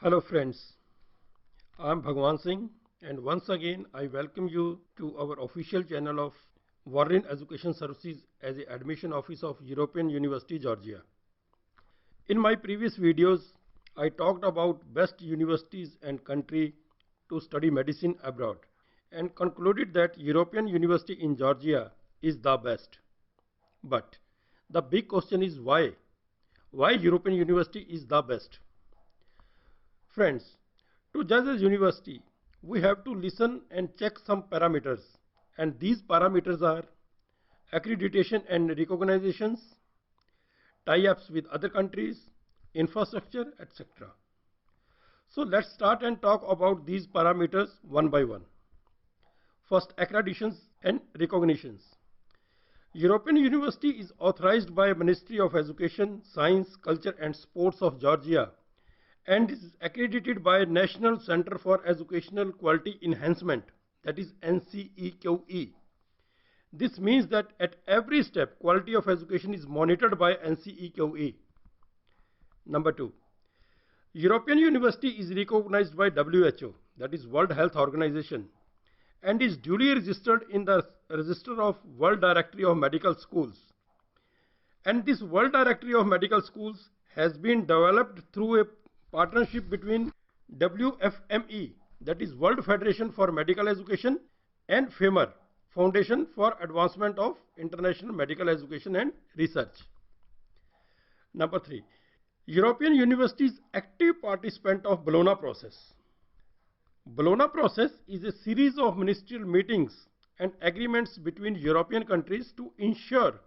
Hello friends, I am Bhagwan Singh and once again I welcome you to our official channel of Warren Education Services as a admission office of European University Georgia. In my previous videos, I talked about best universities and country to study medicine abroad and concluded that European University in Georgia is the best. But the big question is why? Why European University is the best? Friends, to judge a university, we have to listen and check some parameters, and these parameters are accreditation and recognitions, tie-ups with other countries, infrastructure, etc. So let's start and talk about these parameters one by one. First, accreditations and recognitions. European University is authorized by Ministry of Education, Science, Culture and Sports of Georgia and is accredited by National Center for Educational Quality Enhancement, that is NCEQE. This means that at every step, quality of education is monitored by NCEQE. Number 2. European University is recognized by WHO, that is World Health Organization, and is duly registered in the Register of World Directory of Medical Schools. And this World Directory of Medical Schools has been developed through a partnership between WFME, that is World Federation for Medical Education, and FEMER, Foundation for Advancement of International Medical Education and Research. Number 3. European University is active participant of Bologna process. Bologna process is a series of ministerial meetings and agreements between European countries to ensure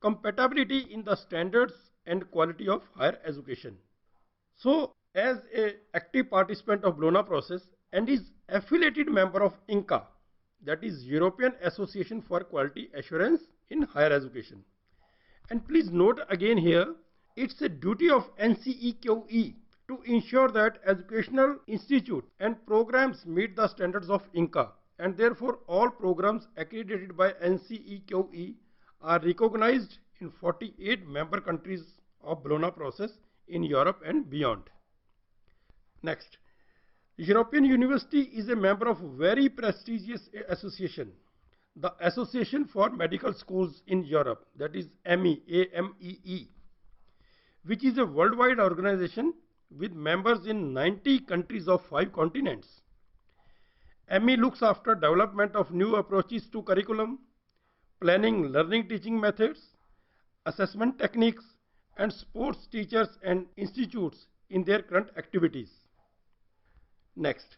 compatibility in the standards and quality of higher education. So, as an active participant of Bologna process and is affiliated member of INCA, that is European Association for Quality Assurance in Higher Education. And please note again here, it's a duty of NCEQE to ensure that educational institute and programs meet the standards of INCA, and therefore all programs accredited by NCEQE are recognized in 48 member countries of Bologna process in Europe and beyond. Next, European University is a member of very prestigious association, the Association for Medical Schools in Europe, that is AMEE, which is a worldwide organization with members in 90 countries of 5 continents. AME looks after development of new approaches to curriculum, planning learning teaching methods, assessment techniques, and supports teachers and institutes in their current activities. Next,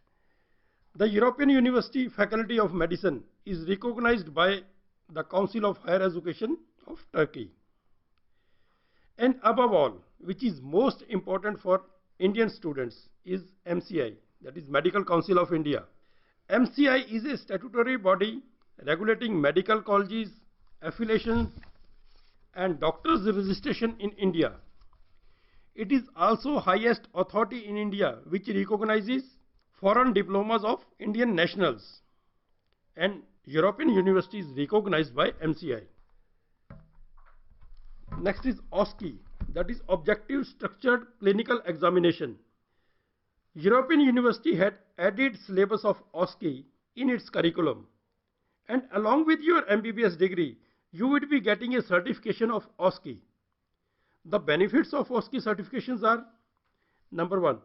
the European University Faculty of Medicine is recognized by the Council of Higher Education of Turkey. And above all, which is most important for Indian students, is MCI, that is Medical Council of India. MCI is a statutory body regulating medical colleges, affiliations, and doctors' registration in India. It is also highest authority in India which recognizes foreign diplomas of Indian nationals, and European University is recognized by MCI. Next is OSCE, that is Objective Structured Clinical Examination. European University had added syllabus of OSCE in its curriculum, and along with your MBBS degree, you would be getting a certification of OSCE. The benefits of OSCE certifications are: number 1,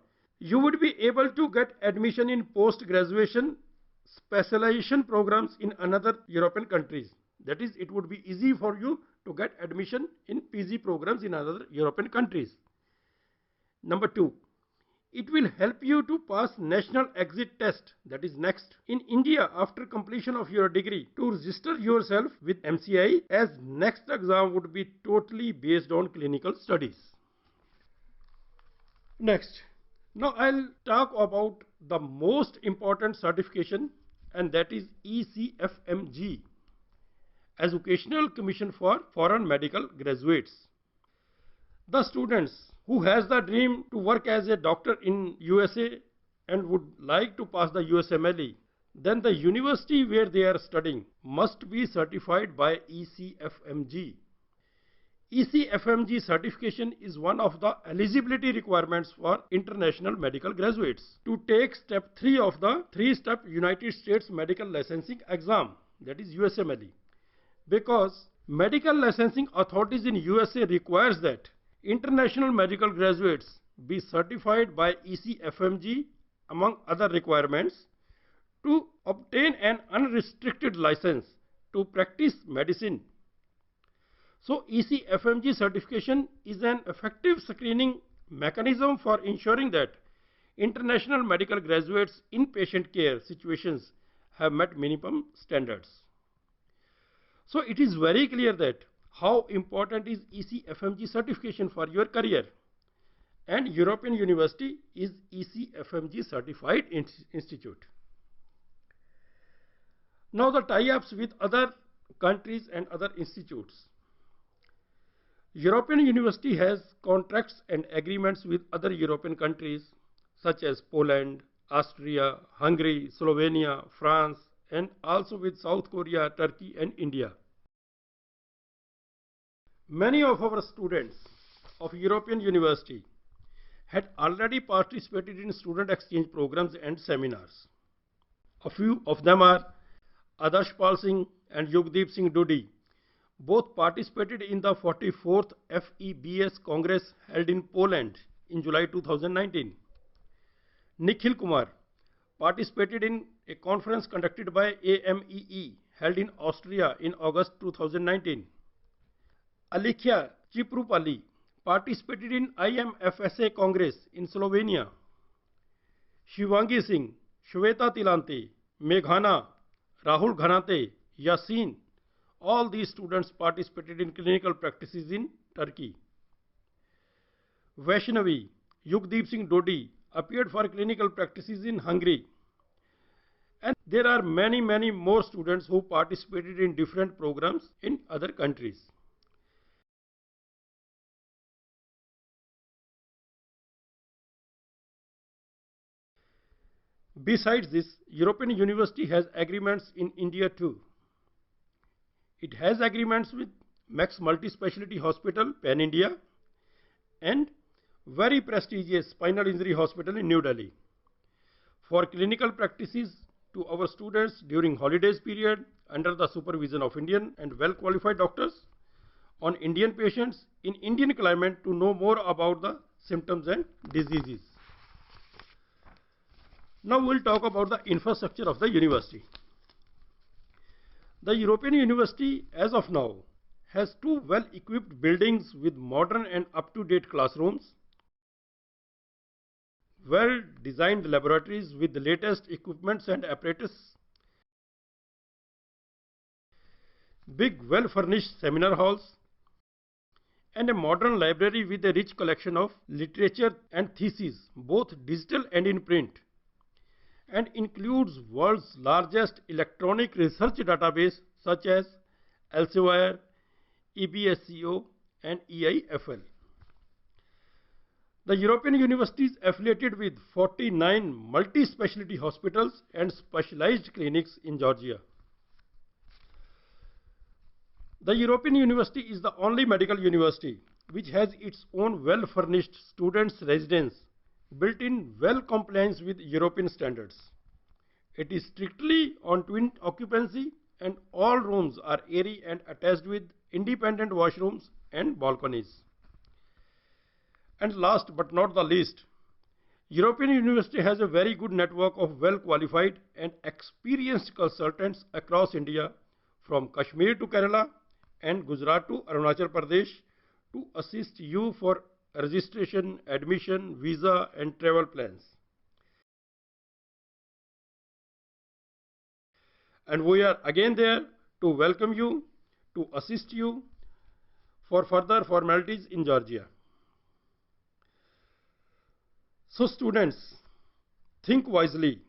you would be able to get admission in post-graduation specialization programs in another European countries. That is, it would be easy for you to get admission in PG programs in other European countries. Number 2, it will help you to pass national exit test, that is next, in India after completion of your degree to register yourself with MCI, as next exam would be totally based on clinical studies. Next, now I'll talk about the most important certification, and that is ECFMG, Educational Commission for Foreign Medical Graduates. The students who has the dream to work as a doctor in USA and would like to pass the USMLE, then the university where they are studying must be certified by ECFMG. ECFMG certification is one of the eligibility requirements for international medical graduates to take step 3 of the 3-step United States Medical Licensing Exam, that is USMLE. Because medical licensing authorities in USA requires that international medical graduates be certified by ECFMG among other requirements to obtain an unrestricted license to practice medicine. So ECFMG certification is an effective screening mechanism for ensuring that international medical graduates in patient care situations have met minimum standards. So it is very clear that how important is ECFMG certification for your career, and European University is ECFMG certified institute. Now the tie-ups with other countries and other institutes. European University has contracts and agreements with other European countries such as Poland, Austria, Hungary, Slovenia, France, and also with South Korea, Turkey and India. Many of our students of European University had already participated in student exchange programs and seminars. A few of them are Adarsh Pal Singh and Yugdeep Singh Dudi. Both participated in the 44th FEBS Congress held in Poland in July 2019. Nikhil Kumar participated in a conference conducted by AMEE held in Austria in August 2019. Alikhya Chiprupalli participated in IMFSA Congress in Slovenia. Shivangi Singh, Shweta Tilante, Meghana, Rahul Ghanate, Yasin, all these students participated in clinical practices in Turkey. Vaishnavi, Yugdeep Singh Dodi appeared for clinical practices in Hungary. And there are many more students who participated in different programs in other countries. Besides this, European University has agreements in India too. It has agreements with Max Multi-Speciality Hospital, Pan India, and very prestigious Spinal Injury Hospital in New Delhi for clinical practices to our students during holidays period under the supervision of Indian and well-qualified doctors on Indian patients in Indian climate to know more about the symptoms and diseases. Now we will talk about the infrastructure of the university. The European University as of now has 2 well-equipped buildings with modern and up-to-date classrooms, well-designed laboratories with the latest equipments and apparatus, big well-furnished seminar halls, and a modern library with a rich collection of literature and theses, both digital and in print, and includes world's largest electronic research database such as Elsevier, EBSCO and EIFL. The European University is affiliated with 49 multi-specialty hospitals and specialized clinics in Georgia. The European University is the only medical university which has its own well-furnished students' residence built in well compliance with European standards. It is strictly on twin occupancy and all rooms are airy and attached with independent washrooms and balconies. And last but not the least, European University has a very good network of well qualified and experienced consultants across India from Kashmir to Kerala and Gujarat to Arunachal Pradesh to assist you for registration, admission, visa and travel plans. And we are again there to welcome you, to assist you for further formalities in Georgia. So students, think wisely,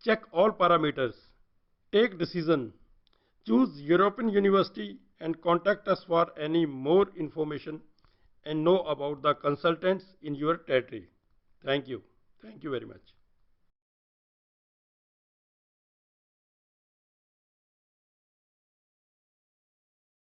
check all parameters, take decision, choose European University and contact us for any more information and know about the consultants in your territory. Thank you. Thank you very much.